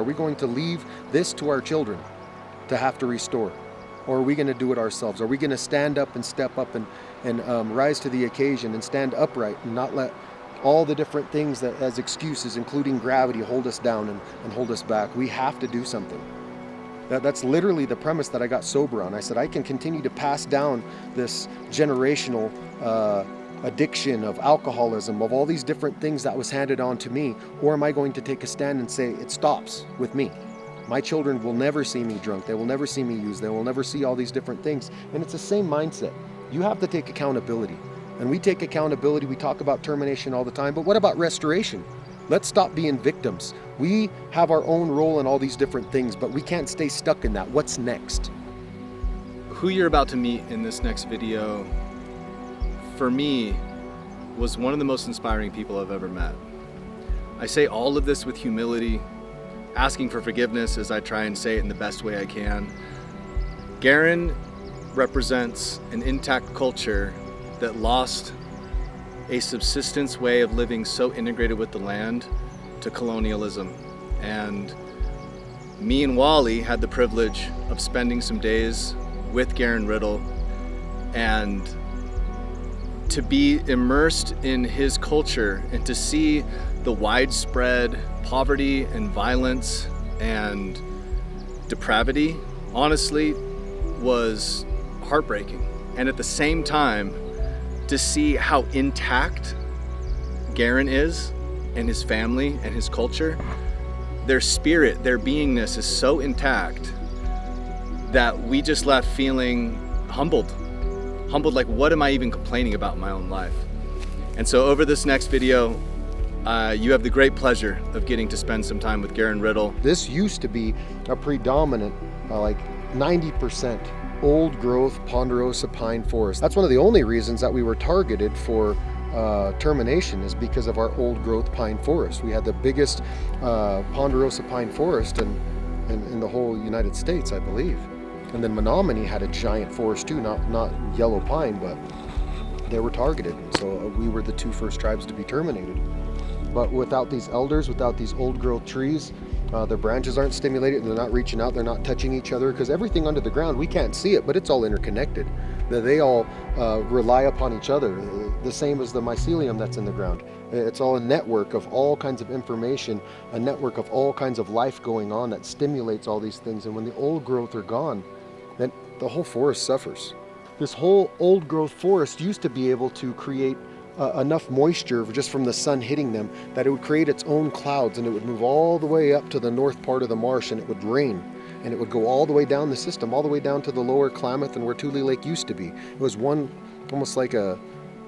Are we going to leave this to our children to have to restore? Or are we going to do it ourselves? Are we going to stand up and step up and rise to the occasion and stand upright and not let all the different things that as excuses, including gravity, hold us down and hold us back? We have to do something. That's literally the premise that I got sober on. I said, I can continue to pass down this generational addiction of alcoholism, of all these different things that was handed on to me, or am I going to take a stand and say, it stops with me? My children will never see me drunk. They will never see me use. They will never see all these different things. And it's the same mindset. You have to take accountability. And we take accountability. We talk about termination all the time, but what about restoration? Let's stop being victims. We have our own role in all these different things, but we can't stay stuck in that. What's next? Who you're about to meet in this next video, for me, was one of the most inspiring people I've ever met. I say all of this with humility, asking for forgiveness as I try and say it in the best way I can. Garin represents an intact culture that lost a subsistence way of living so integrated with the land to colonialism. And me and Wally had the privilege of spending some days with Garin Riddle and to be immersed in his culture and to see the widespread poverty and violence and depravity, honestly, was heartbreaking. And at the same time, to see how intact Garin is and his family and his culture, their spirit, their beingness is so intact that we just left feeling humbled, like, what am I even complaining about in my own life? And so over this next video, you have the great pleasure of getting to spend some time with Garin Riddle. This used to be a predominant, like 90% old growth ponderosa pine forest. That's one of the only reasons that we were targeted for termination, is because of our old growth pine forest. We had the biggest ponderosa pine forest in the whole United States, I believe. And then Menominee had a giant forest too, not yellow pine, but they were targeted. So we were the two first tribes to be terminated. But without these elders, without these old growth trees, their branches aren't stimulated, they're not reaching out, they're not touching each other, because everything under the ground, we can't see it, but it's all interconnected. They all rely upon each other, the same as the mycelium that's in the ground. It's all a network of all kinds of information, a network of all kinds of life going on that stimulates all these things. And when the old growth are gone, then the whole forest suffers. This whole old growth forest used to be able to create enough moisture just from the sun hitting them that it would create its own clouds, and it would move all the way up to the north part of the marsh, and it would rain, and it would go all the way down the system, all the way down to the lower Klamath and where Tule Lake used to be. It was one, almost like a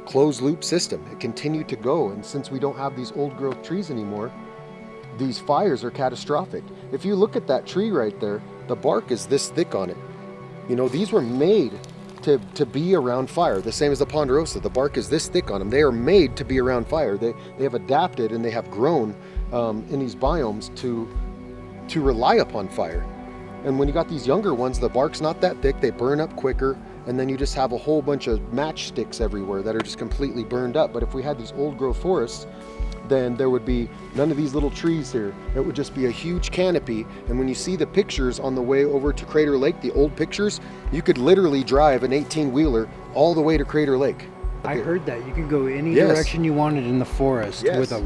closed loop system. It continued to go, and since we don't have these old growth trees anymore, these fires are catastrophic. If you look at that tree right there, the bark is this thick on it. You know, these were made to be around fire, the same as the ponderosa. The bark is this thick on them. They are made to be around fire. They have adapted and they have grown in these biomes to rely upon fire. And when you got these younger ones, the bark's not that thick, they burn up quicker, and then you just have a whole bunch of matchsticks everywhere that are just completely burned up. But if we had these old growth forests, then there would be none of these little trees here. It would just be a huge canopy. And when you see the pictures on the way over to Crater Lake, the old pictures, you could literally drive an 18-wheeler all the way to Crater Lake. I heard that. You could go any direction you wanted in the forest with a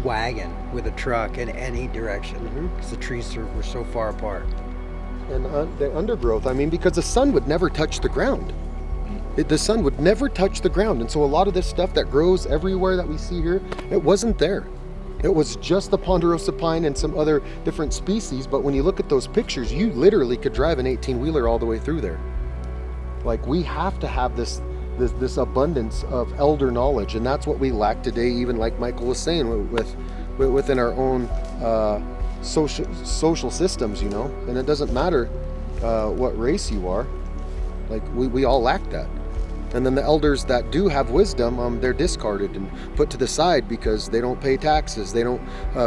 wagon, with a truck, in any direction, because the trees were so far apart. And the undergrowth, I mean, because the sun would never touch the ground. The sun would never touch the ground. And so a lot of this stuff that grows everywhere that we see here, it wasn't there. It was just the ponderosa pine and some other different species. But when you look at those pictures, you literally could drive an 18-wheeler all the way through there. Like, we have to have this abundance of elder knowledge. And that's what we lack today, even like Michael was saying, within our own social systems, you know. And it doesn't matter what race you are. Like, we all lack that. And then the elders that do have wisdom, they're discarded and put to the side because they don't pay taxes. They don't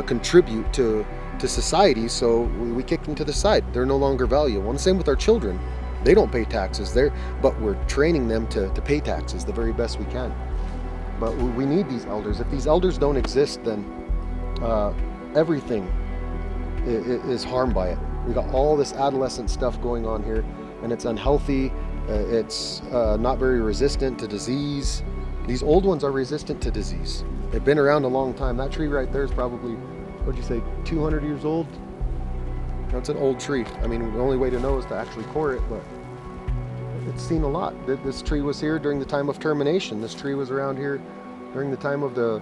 contribute to society, so we kick them to the side. They're no longer valuable. And the same with our children. They don't pay taxes, but we're training them to pay taxes the very best we can. But we need these elders. If these elders don't exist, then everything is harmed by it. We got all this adolescent stuff going on here, and it's unhealthy. It's not very resistant to disease. These old ones are resistant to disease. They've been around a long time. That tree right there is probably, what'd you say, 200 years old? That's an old tree. I mean, the only way to know is to actually core it, but it's seen a lot. This tree was here during the time of termination. This tree was around here during the time of the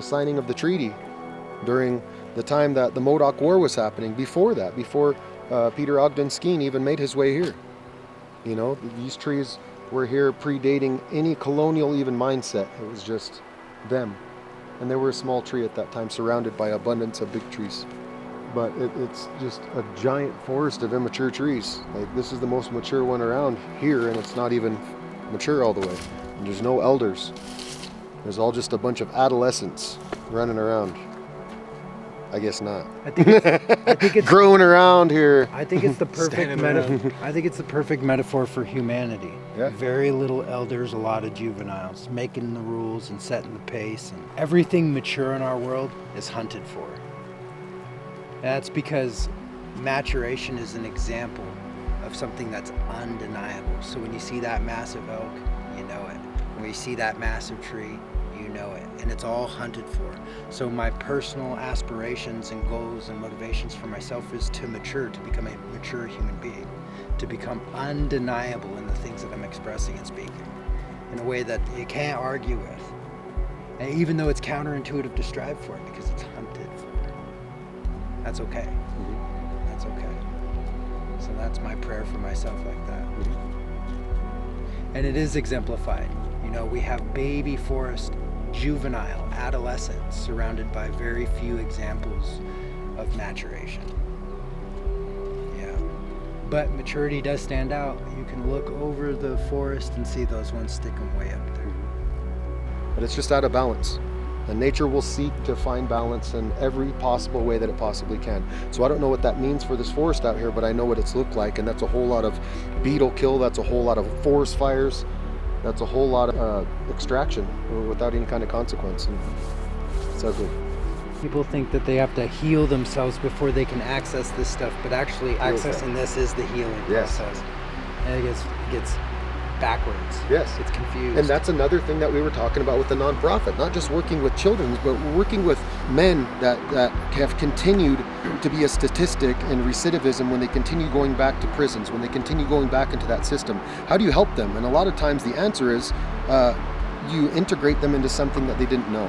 signing of the treaty, during the time that the Modoc War was happening, before that, before Peter Ogden Skene even made his way here. You know, these trees were here predating any colonial even mindset. It was just them. And they were a small tree at that time, surrounded by abundance of big trees. But it's just a giant forest of immature trees. Like, this is the most mature one around here, and it's not even mature all the way. And there's no elders. There's all just a bunch of adolescents running around. I guess not. I think it's growing around here. I think it's the perfect metaphor. I think it's the perfect metaphor for humanity. Yeah. Very little elders, a lot of juveniles, making the rules and setting the pace. And everything mature in our world is hunted for. That's because maturation is an example of something that's undeniable. So when you see that massive oak, you know it. When you see that massive tree, you know it, and it's all hunted for. So my personal aspirations and goals and motivations for myself is to mature, to become a mature human being, to become undeniable in the things that I'm expressing and speaking, in a way that you can't argue with, and even though it's counterintuitive to strive for it, because it's hunted for. That's okay. Mm-hmm. That's okay. So that's my prayer for myself, like that. Mm-hmm. And it is exemplified. You know, we have baby forest, juvenile, adolescents, surrounded by very few examples of maturation. Yeah. But maturity does stand out. You can look over the forest and see those ones stick them way up there. But it's just out of balance. And nature will seek to find balance in every possible way that it possibly can. So I don't know what that means for this forest out here, but I know what it's looked like, and that's a whole lot of beetle kill, that's a whole lot of forest fires, that's a whole lot of extraction without any kind of consequence. And it's ugly. People think that they have to heal themselves before they can access this stuff, but actually accessing this is the healing process. And it gets backwards. Yes. It's confused. And that's another thing that we were talking about with the nonprofit, not just working with children, but working with men that have continued to be a statistic in recidivism when they continue going back to prisons, when they continue going back into that system. How do you help them? And a lot of times the answer is you integrate them into something that they didn't know.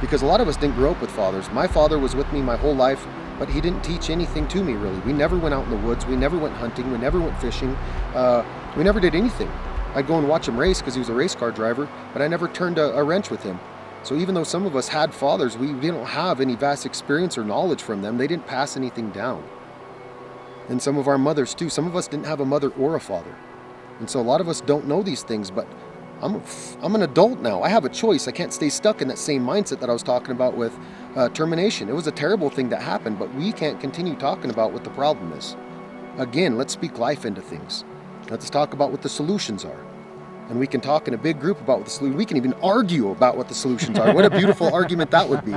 Because a lot of us didn't grow up with fathers. My father was with me my whole life, but he didn't teach anything to me, really. We never went out in the woods. We never went hunting. We never went fishing. We never did anything. I'd go and watch him race because he was a race car driver, but I never turned a wrench with him. So even though some of us had fathers, we didn't have any vast experience or knowledge from them. They didn't pass anything down. And some of our mothers too. Some of us didn't have a mother or a father. And so a lot of us don't know these things, but I'm an adult now. I have a choice. I can't stay stuck in that same mindset that I was talking about with termination. It was a terrible thing that happened, but we can't continue talking about what the problem is. Again, let's speak life into things. Let's talk about what the solutions are. And we can talk in a big group about what the solution. We can even argue about what the solutions are. What a beautiful argument that would be,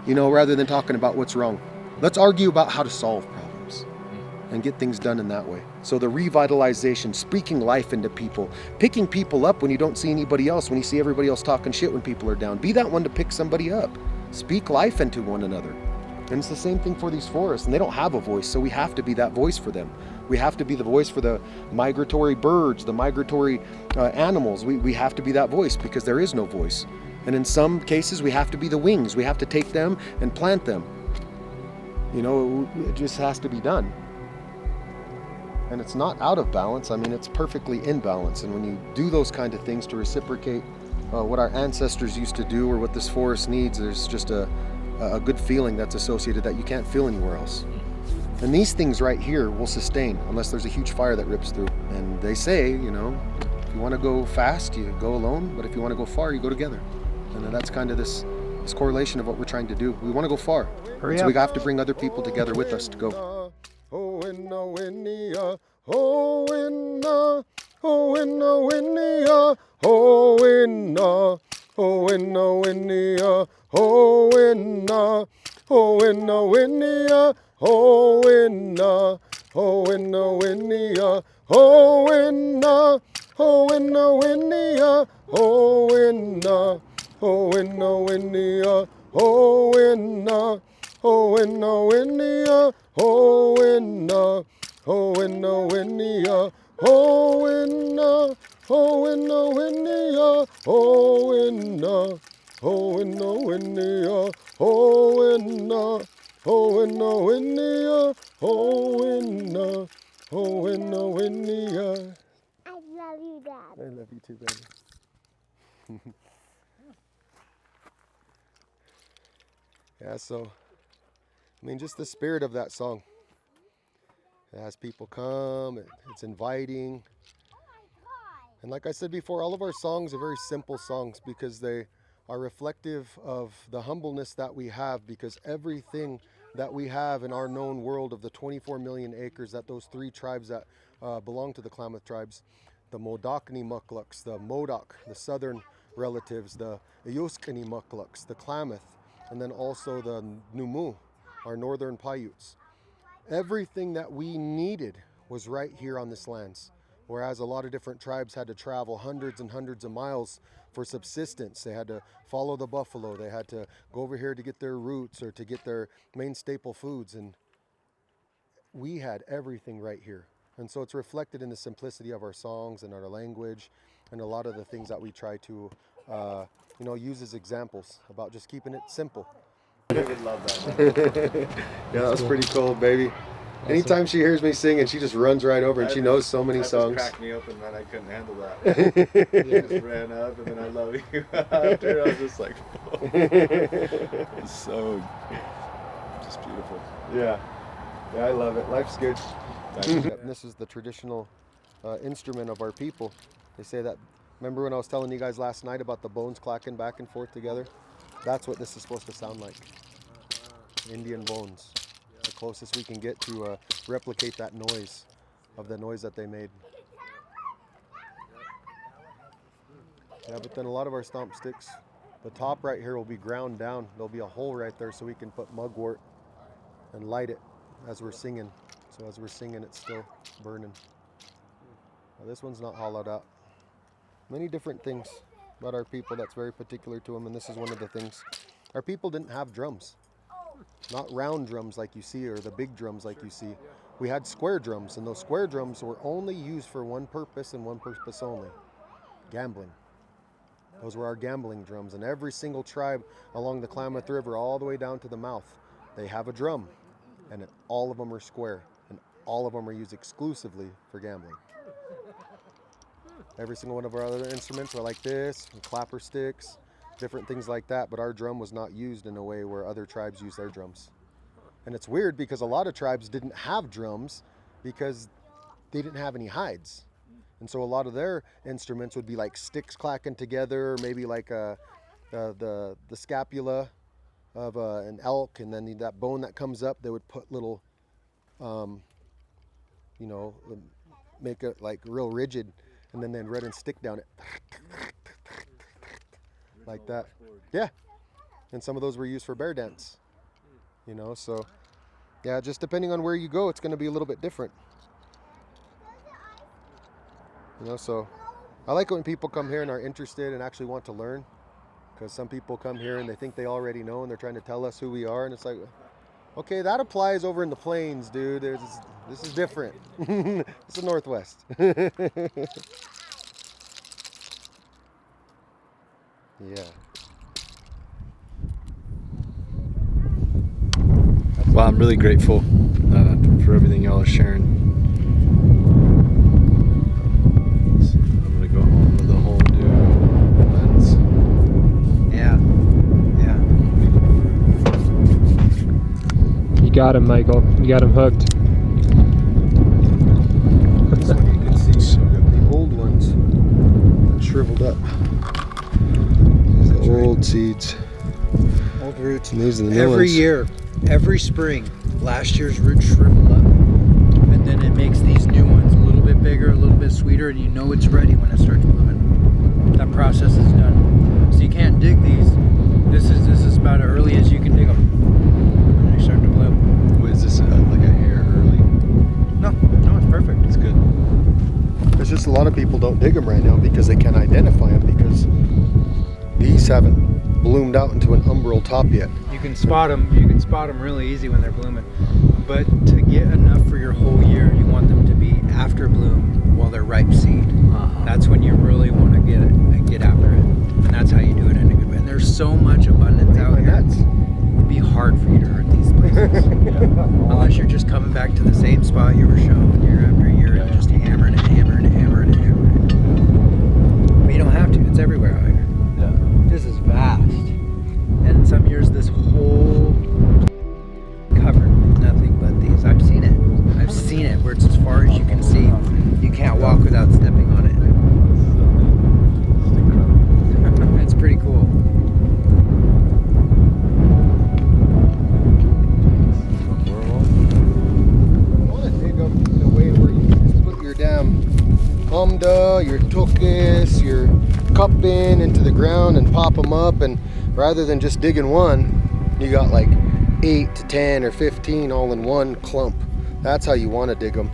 you know, rather than talking about what's wrong. Let's argue about how to solve problems and get things done in that way. So the revitalization, speaking life into people, picking people up when you don't see anybody else, when you see everybody else talking shit when people are down. Be that one to pick somebody up. Speak life into one another. And it's the same thing for these forests, and they don't have a voice, so we have to be that voice for them. We have to be the voice for the migratory birds, the migratory animals. We have to be that voice because there is no voice. And in some cases, we have to be the wings. We have to take them and plant them. You know, it just has to be done. And it's not out of balance. I mean, it's perfectly in balance. And when you do those kind of things to reciprocate what our ancestors used to do or what this forest needs, there's just a good feeling that's associated that you can't feel anywhere else. And these things right here will sustain unless there's a huge fire that rips through. And they say, you know, if you want to go fast, you go alone, but if you want to go far, you go together. And that's kind of this correlation of what we're trying to do. We want to go far. So we have to bring other people together with us to go. ho winna, ho winna winnia, ho winna, ho winna winnia, ho winna, ho winna winnia, ho winna, ho winna winnia, ho winna, ho winna winnia, ho winna, ho winna winnia, ho winna, ho winna winnia, ho winna, ho winna winnia, ho winna, ho winna winnia. I love you, Dad. I love you too, baby. Yeah, so, I mean, just the spirit of that song. It has people come, it's inviting. And like I said before, all of our songs are very simple songs because they are reflective of the humbleness that we have, because everything that we have in our known world of the 24 million acres that those 3 tribes that belong to the Klamath Tribes, the Modokani Mukluks, the Modoc, the southern relatives, the Iyuskani Mukluks, the Klamath, and then also the Numu, our northern Paiutes. Everything that we needed was right here on this lands, whereas a lot of different tribes had to travel hundreds and hundreds of miles for subsistence. They had to follow the buffalo, they had to go over here to get their roots or to get their main staple foods, and we had everything right here. And so it's reflected in the simplicity of our songs and our language and a lot of the things that we try to use as examples about just keeping it simple. David loved that. Yeah, that was pretty cool, baby. Anytime she hears me sing, and she just runs right over, and she knows so many songs. That cracked me open, man. I couldn't handle that. He just ran up, and then I love you after. I was just like, whoa. It's so just beautiful. Yeah, I love it. Life's good. And this is the traditional instrument of our people. They say that. Remember when I was telling you guys last night about the bones clacking back and forth together? That's what this is supposed to sound like. Indian bones. The closest we can get to replicate that noise of the noise that they made. Yeah, but then a lot of our stomp sticks, the top right here will be ground down. There'll be a hole right there so we can put mugwort and light it as we're singing. So as we're singing, it's still burning. Now, this one's not hollowed out. Many different things about our people that's very particular to them, and this is one of the things. Our people didn't have drums. Not round drums like you see, or the big drums like you see. We had square drums, and those square drums were only used for one purpose and one purpose only: gambling. Those were our gambling drums, and every single tribe along the Klamath River, all the way down to the mouth, they have a drum, and all of them are square, and all of them are used exclusively for gambling. Every single one of our other instruments are like this, and clapper sticks, different things like that, but our drum was not used in a way where other tribes use their drums. And it's weird because a lot of tribes didn't have drums because they didn't have any hides. And so a lot of their instruments would be like sticks clacking together, maybe like the scapula of an elk, and then that bone that comes up, they would put little, make it like real rigid, and then they'd run and stick down it like that. Yeah. And some of those were used for bear dance. So yeah, just depending on where you go, it's going to be a little bit different. So I like it when people come here and are interested and actually want to learn, because some people come here and they think they already know and they're trying to tell us who we are, and it's like, okay, that applies over in the plains, dude. This is different. It's the Northwest. Yeah. Well, I'm really grateful for everything y'all are sharing. So I'm gonna go home with a whole new lens. Yeah. You got him, Michael. You got him hooked. This one you can see so the old ones shriveled up. These are the old seeds. Old roots. And these are the new Every ones. year, every spring, last year's roots shrivel up. And then it makes these new ones a little bit bigger, a little bit sweeter, and you know it's ready when it starts blooming. That process is done. So you can't dig these. This is about as early as you can dig them when they start to bloom. What is this? lot of people don't dig them right now because they can't identify them because these haven't bloomed out into an umbral top yet. You can spot them. You can spot them really easy when they're blooming. But to get enough for your whole year, you want them to be after bloom while they're ripe seed. That's when you really want to get after it, and that's how you do it in a good way. And there's so much abundance out here. It'd be hard for you to hurt these places, unless you're just coming back to the same spot you were shown year after year and just hammering it. But you don't have to. It's everywhere out here. Yeah. This is vast. And some years this whole covered with nothing but these. I've seen it. I've seen it where it's as far as you can see. You can't walk without stepping on it. It's pretty cool. I want to dig them in a way where you can just put your damn humda, your tukis, your cup into the ground and pop them up, and rather than just digging one, you got like 8 to 10 or 15 all in one clump. That's how you want to dig them.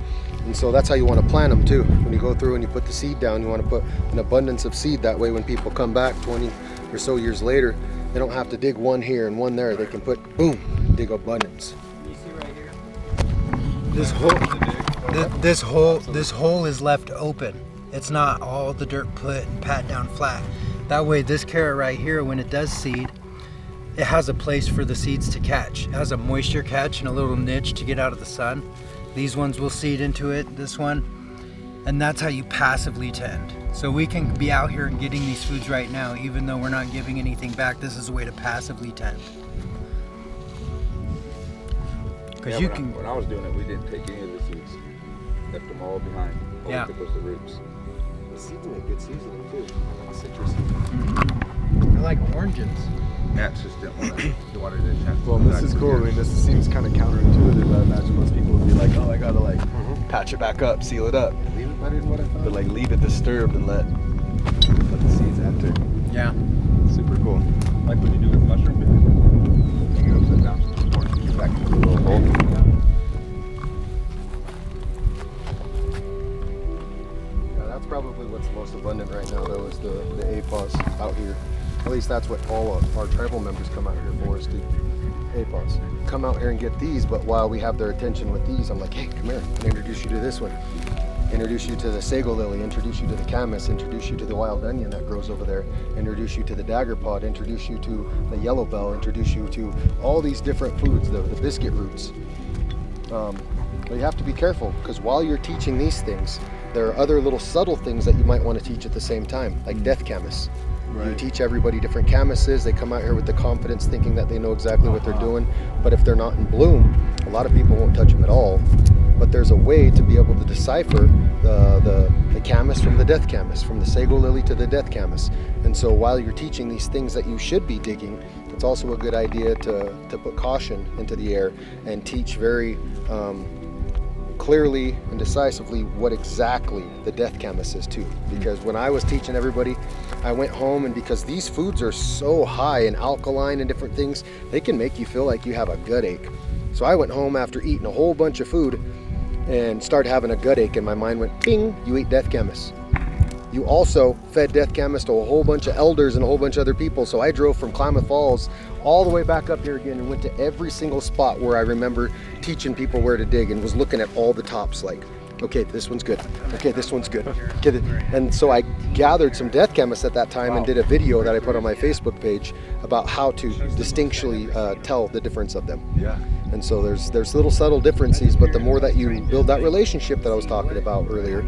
And so that's how you want to plant them too. When you go through and you put the seed down, you want to put an abundance of seed. That way when people come back 20 or so years later, they don't have to dig one here and one there. They can put, boom, dig abundance. You see right here? This hole is left open. It's not all the dirt put and pat down flat. That way this carrot right here, when it does seed, it has a place for the seeds to catch. It has a moisture catch and a little niche to get out of the sun. These ones will seed into it, this one. And that's how you passively tend. So we can be out here and getting these foods right now, even though we're not giving anything back. This is a way to passively tend. Because you can. When I was doing it, we didn't take any of the seeds. Left them all behind. All Yeah. we took was the roots. The seeds make good seasoning too. Citrusy. I like oranges. Ants just didn't want to. They wanted to chance. Well, this is cool. I mean, this seems kind of counterintuitive. I imagine most people would be like, oh, I gotta like patch it back up, seal it up. Leave it better than what I thought. But like leave it disturbed and let the seeds enter. Yeah. Super cool. Like when you do with mushroom business. You go upside down, back into the little hole. Yeah, that's probably what's most abundant right now though, is the APAWs out here. At least that's what all of our tribal members come out here for, is to APAWs. Come out here and get these, but while we have their attention with these, I'm like, hey, come here, I'm gonna introduce you to this one. Introduce you to the sago lily, introduce you to the camas, introduce you to the wild onion that grows over there, introduce you to the dagger pod, introduce you to the yellow bell, introduce you to all these different foods, the biscuit roots. But you have to be careful, because while you're teaching these things, there are other little subtle things that you might want to teach at the same time, like death camas. You teach everybody different camases. They come out here with the confidence thinking that they know exactly what they're doing, but if they're not in bloom, a lot of people won't touch them at all. But there's a way to be able to decipher the camas from the death camas, from the sago lily to the death camas. And so while you're teaching these things that you should be digging, it's also a good idea to put caution into the air and teach very clearly and decisively what exactly the death camas is too. Because when I was teaching everybody, I went home, and because these foods are so high in alkaline and different things, they can make you feel like you have a gut ache. So I went home after eating a whole bunch of food and started having a gut ache, and my mind went, ping, you ate death camas. You also fed death camas to a whole bunch of elders and a whole bunch of other people. So I drove from Klamath Falls all the way back up here again and went to every single spot where I remember teaching people where to dig, and was looking at all the tops like, okay, this one's good. Okay, this one's good. Okay, and so I gathered some death camas at that time and did a video that I put on my Facebook page about how to distinctly tell the difference of them. Yeah. And so there's little subtle differences, but the more that you build that relationship that I was talking about earlier,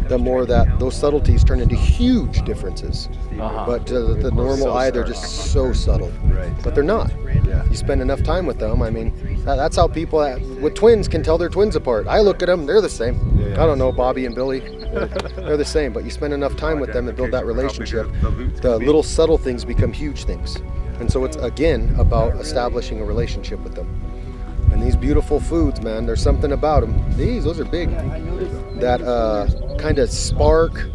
the more that those subtleties turn into huge differences. But to the normal eye, they're just so subtle. Right. But they're not. Yeah. You spend enough time with them. I mean, that's how people with twins can tell their twins apart. I look at them, they're the same. Yeah. I don't know, Bobby and Billy, they're the same. But you spend enough time with them and build that relationship, the little subtle things become huge things. And so it's, again, about establishing a relationship with them. And these beautiful foods, man, there's something about them. Those are big. That kind of spark,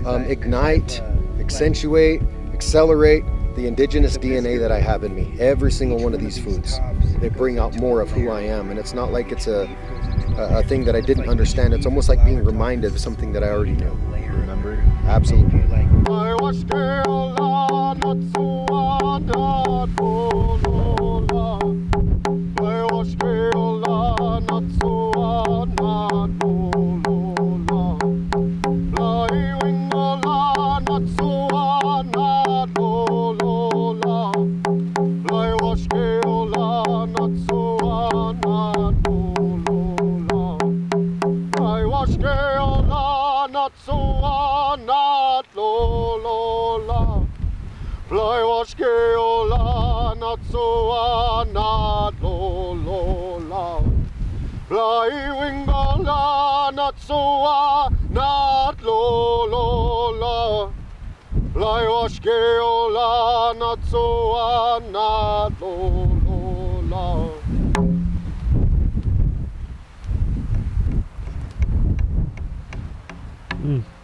ignite, accentuate, accelerate the indigenous DNA that I have in me. Every single one of these foods, they bring out more of who I am. And it's not like it's a a thing that I didn't understand. It's almost like being reminded of something that I already knew. Remembering. Absolutely. Fly wash keola, not so not lo lo la. Fly wingola, not so not lo lo la. Fly wash keola, not so not lo lo la. Mm.